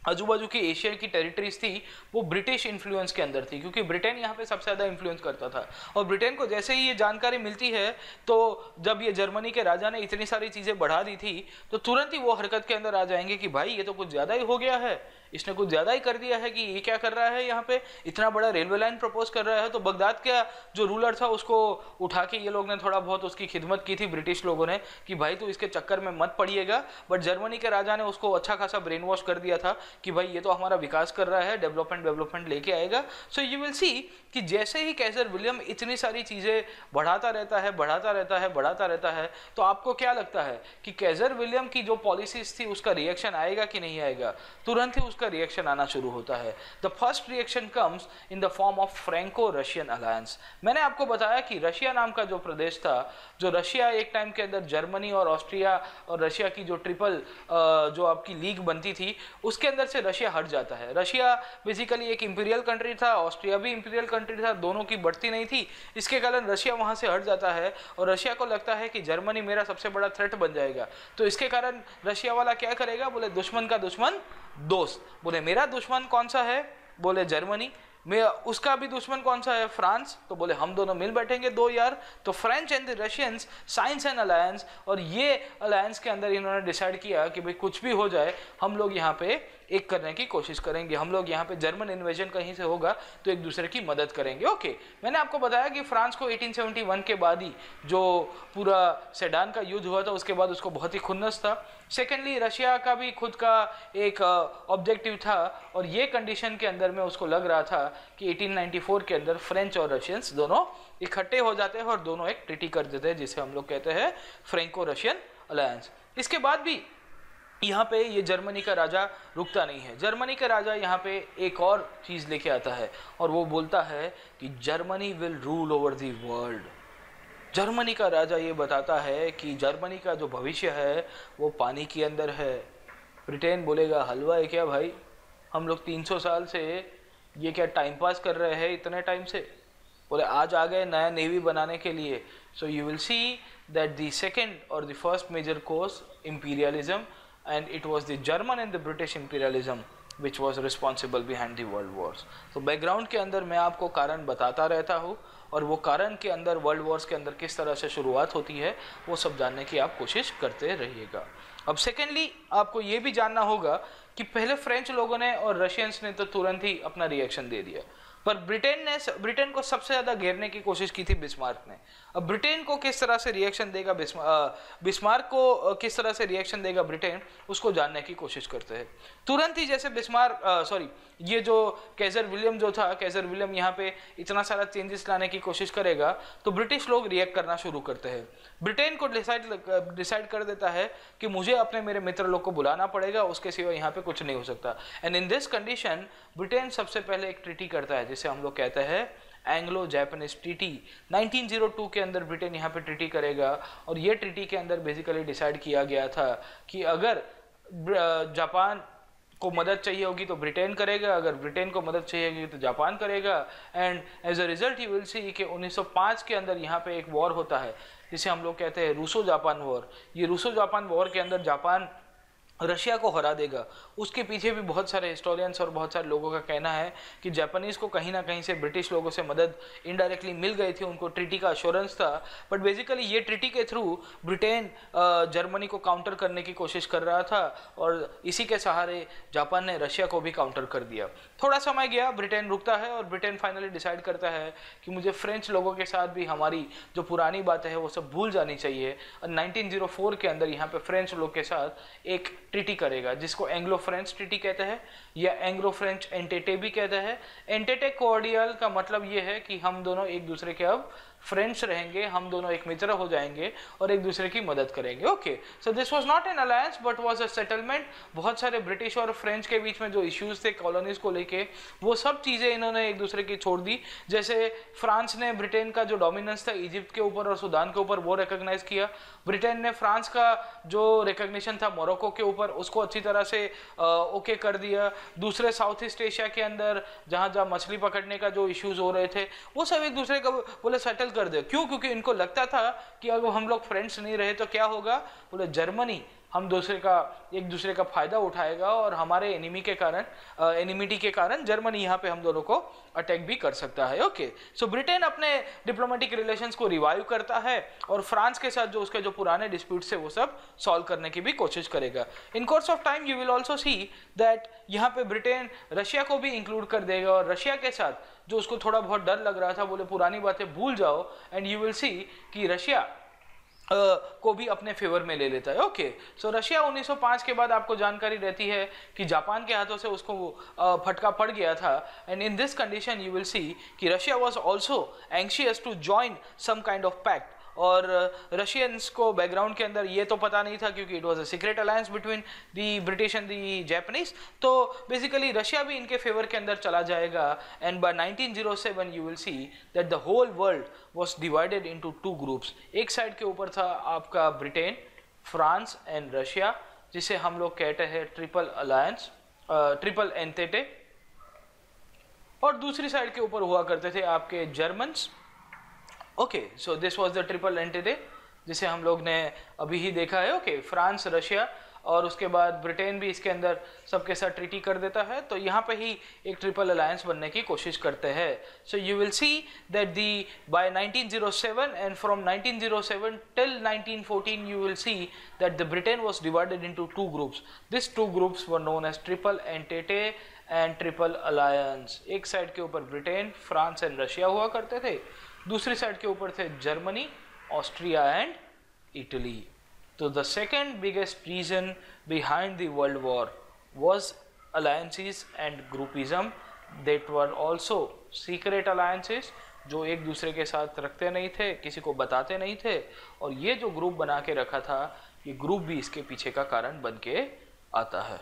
आजू बाजू की एशिया की टेरिटरीज थी वो ब्रिटिश इन्फ्लुएंस के अंदर थी, क्योंकि ब्रिटेन यहाँ पे सबसे ज़्यादा इन्फ्लुएंस करता था। और ब्रिटेन को जैसे ही ये जानकारी मिलती है, तो जब ये जर्मनी के राजा ने इतनी सारी चीज़ें बढ़ा दी थी, तो तुरंत ही वो हरकत के अंदर आ जाएंगे कि भाई ये तो कुछ ज़्यादा ही हो गया है, इसने कुछ ज़्यादा ही कर दिया है, कि ये क्या कर रहा है, यहाँ पे इतना बड़ा रेलवे लाइन प्रपोज कर रहा है। तो बगदाद का जो रूलर था उसको उठा के ये लोग ने थोड़ा बहुत उसकी खिदमत की थी ब्रिटिश लोगों ने, कि भाई तू इसके चक्कर में मत पड़िएगा। बट जर्मनी के राजा ने उसको अच्छा खासा ब्रेन वॉश कर दिया था कि भाई ये तो हमारा विकास कर रहा है, डेवलपमेंट लेके आएगा। सो यू विल सी कि जैसे ही कैसर विलियम इतनी सारी चीज़ें बढ़ाता रहता है, तो आपको क्या लगता है कि कैसर विलियम की जो पॉलिसीज थी उसका रिएक्शन आएगा कि नहीं आएगा? तुरंत ही का रिएक्शन आना शुरू होता है। The first reaction comes in the form of Franco Russian alliance. मैंने आपको बताया कि रशिया नाम का जो प्रदेश था, जो रशिया एक टाइम के अंदर जर्मनी और ऑस्ट्रिया और रशिया की जो ट्रिपल जो आपकी लीग बनती थी, उसके अंदर से रशिया हट जाता है। रशिया बेसिकली एक इंपीरियल कंट्री था, ऑस्ट्रिया भी इंपीरियल कंट्री था, दोनों की बढ़ती नहीं थी, इसके कारण रशिया वहाँ से हट जाता है और रशिया को लगता है कि जर्मनी मेरा सबसे बड़ा थ्रेट बन जाएगा। तो इसके कारण रशिया वाला क्या करेगा, बोले दुश्मन का दुश्मन दोस्त। बोले मेरा दुश्मन कौन सा है, बोले जर्मनी। मैं उसका भी दुश्मन कौन सा है, फ्रांस। तो बोले हम दोनों मिल बैठेंगे दो यार। तो French and the Russians science N alliance, और ये अलायंस के अंदर इन्होंने डिसाइड किया कि भाई कुछ भी हो जाए हम लोग यहाँ पे एक करने की कोशिश करेंगे, हम लोग यहाँ पे जर्मन इन्वेजन कहीं से होगा तो एक दूसरे की मदद करेंगे। ओके, मैंने आपको बताया कि फ्रांस को 1871 के बाद ही जो पूरा सेडान का युद्ध हुआ था उसके बाद उसको बहुत ही खुन्नस था। सेकेंडली रशिया का भी खुद का एक ऑब्जेक्टिव था और ये कंडीशन के अंदर में उसको लग रहा था कि 1894 के अंदर फ्रेंच और रशियंस दोनों इकट्ठे हो जाते हैं और दोनों एक ट्रीटी कर देते हैं जिसे हम लोग कहते हैं फ्रेंको रशियन अलायंस। इसके बाद भी यहाँ पे ये जर्मनी का राजा रुकता नहीं है। जर्मनी का राजा यहाँ पे एक और चीज़ लेके आता है और वो बोलता है कि Germany will rule over the world. Germany का राजा ये बताता है कि जर्मनी का जो भविष्य है वो पानी के अंदर है। ब्रिटेन बोलेगा हलवा है क्या भाई, हम लोग 300 साल से ये क्या टाइम पास कर रहे हैं इतने टाइम से। बोले आज आ गए नया नेवी बनाने के लिए। So you will see that the second और the first major course imperialism, and it was the German and the British imperialism which was responsible behind the world wars. तो बैकग्राउंड के अंदर मैं आपको कारण बताता रहता हूँ और वो कारण के अंदर वर्ल्ड वॉर्स के अंदर किस तरह से शुरुआत होती है वो सब जानने की आप कोशिश करते रहिएगा। अब सेकेंडली आपको ये भी जानना होगा कि पहले फ्रेंच लोगों ने और रशियंस ने तो तुरंत ही अपना रिएक्शन दे दिया, पर ब्रिटेन को सबसे ज़्यादा घेरने की कोशिश की थी बिस्मार्क ने। अब ब्रिटेन को किस तरह से रिएक्शन देगा बिस्मार्क को किस तरह से रिएक्शन देगा ब्रिटेन, उसको जानने की कोशिश करते हैं। तुरंत ही जैसे ये जो कैसर विलियम जो था, कैसर विलियम यहाँ पे इतना सारा चेंजेस लाने की कोशिश करेगा तो ब्रिटिश लोग रिएक्ट करना शुरू करते हैं। ब्रिटेन को डिसाइड कर देता है कि मुझे अपने मेरे मित्र लोग को बुलाना पड़ेगा, उसके सिवा यहाँ पे कुछ नहीं हो सकता। And in this condition Britain सबसे पहले एक ट्रीटी करता है जिसे हम लोग कहते हैं एंग्लो जापानीज ट्रीटी। 1902 के अंदर ब्रिटेन यहाँ पे ट्रीटी करेगा और ये ट्रीटी के अंदर बेसिकली डिसाइड किया गया था कि अगर जापान को मदद चाहिए होगी तो ब्रिटेन करेगा, अगर ब्रिटेन को मदद चाहिए होगी तो जापान करेगा। And as a result you will see कि 1905 के अंदर यहाँ पे एक वॉर होता है जिसे हम लोग कहते हैं रूसो जापान वॉर। ये रूसो जापान वॉर के अंदर जापान रशिया को हरा देगा। उसके पीछे भी बहुत सारे हिस्टोरियंस और बहुत सारे लोगों का कहना है कि जापानीज़ को कहीं ना कहीं से ब्रिटिश लोगों से मदद इनडायरेक्टली मिल गई थी, उनको ट्रीटी का अश्योरेंस था। बट बेसिकली ये ट्रीटी के थ्रू ब्रिटेन जर्मनी को काउंटर करने की कोशिश कर रहा था और इसी के सहारे जापान ने रशिया को भी काउंटर कर दिया। थोड़ा समय गया, ब्रिटेन रुकता है और ब्रिटेन फाइनली डिसाइड करता है कि मुझे फ्रेंच लोगों के साथ भी हमारी जो पुरानी बातें हैं वो सब भूल जानी चाहिए। 1904 के अंदर यहाँ पे फ्रेंच लोग के साथ एक ट्रीटी करेगा जिसको एंग्लो फ्रेंच ट्रीटी कहते हैं या एंग्लो फ्रेंच एंटेटे भी कहते हैं। एंटेटे कोऑर्डियल का मतलब ये है कि हम दोनों एक दूसरे के अब फ्रेंड्स रहेंगे, हम दोनों एक मित्र हो जाएंगे और एक दूसरे की मदद करेंगे। Okay, so this was not an alliance but was a settlement. बहुत सारे ब्रिटिश और फ्रेंच के बीच में जो इश्यूज थे कॉलोनीज को लेके वो सब चीज़ें इन्होंने एक दूसरे की छोड़ दी। जैसे फ्रांस ने ब्रिटेन का जो डोमिनेंस था इजिप्ट के ऊपर और सूडान के ऊपर वो रिकॉग्नाइज किया। ब्रिटेन ने फ्रांस का जो रिकॉग्निशन था मोरक्को के ऊपर उसको अच्छी तरह से ओके कर दिया। दूसरे साउथ ईस्ट एशिया के अंदर जहाँ जहाँ मछली पकड़ने का जो इश्यूज हो रहे थे वो सब एक दूसरे का बोले सेटल कर दे। क्यों? क्योंकि इनको लगता था कि अगर हम लोग फ्रेंड्स नहीं रहे तो क्या होगा, बोले जर्मनी हम एक दूसरे का फायदा उठाएगा और हमारे एनिमिटी के कारण जर्मनी यहाँ पे हम दोनों को अटैक भी कर सकता है। ओके, सो ब्रिटेन अपने डिप्लोमेटिक रिलेशंस को रिवाइव करता है और फ्रांस के साथ जो उसके जो पुराने डिस्प्यूट्स है वो सब सॉल्व करने की भी कोशिश करेगा। In course of time you will also see that यहाँ पे ब्रिटेन रशिया को भी इंक्लूड कर देगा और रशिया के साथ जो उसको थोड़ा बहुत डर लग रहा था, बोले पुरानी बातें भूल जाओ, एंड यू विल सी कि रशिया को भी अपने फेवर में ले लेता है। ओके, सो रशिया 1905 के बाद आपको जानकारी रहती है कि जापान के हाथों से उसको फटका पड़ गया था। And in this condition you will see कि Russia was also anxious to join some kind of pact और रशियंस को बैकग्राउंड के अंदर ये तो पता नहीं था क्योंकि it was a secret alliance between the British and the Japanese. तो बेसिकली रशिया भी इनके फेवर के अंदर चला जाएगा and by 1907 you will see that the whole world was divided into two groups. एक साइड के ऊपर था आपका ब्रिटेन, फ्रांस एंड रशिया, जिसे हम लोग कहते हैं ट्रिपल अलायंस, ट्रिपल एंटेटे, और दूसरी साइड के ऊपर हुआ करते थे आपके Germans. Okay, so this was the triple एंटेटे जिसे हम लोग ने अभी ही देखा है। ओके, फ्रांस, रशिया और उसके बाद ब्रिटेन भी इसके अंदर सबके साथ ट्रीटी कर देता है, तो यहाँ पे ही एक ट्रिपल अलायंस बनने की कोशिश करते हैं। So you will see that the by 1907 and from 1907 till 1914 you will see that the Britain was divided into two groups. These two groups were known as triple entente and triple alliance. एक side के ऊपर Britain, France and Russia हुआ करते थे, दूसरी side के ऊपर थे जर्मनी, ऑस्ट्रिया एंड इटली। तो the second biggest reason behind the world war was alliances and groupism that were also secret alliances, जो एक दूसरे के साथ रखते नहीं थे, किसी को बताते नहीं थे, और ये जो ग्रुप बना के रखा था, ये ग्रुप भी इसके पीछे का कारण बन के आता है।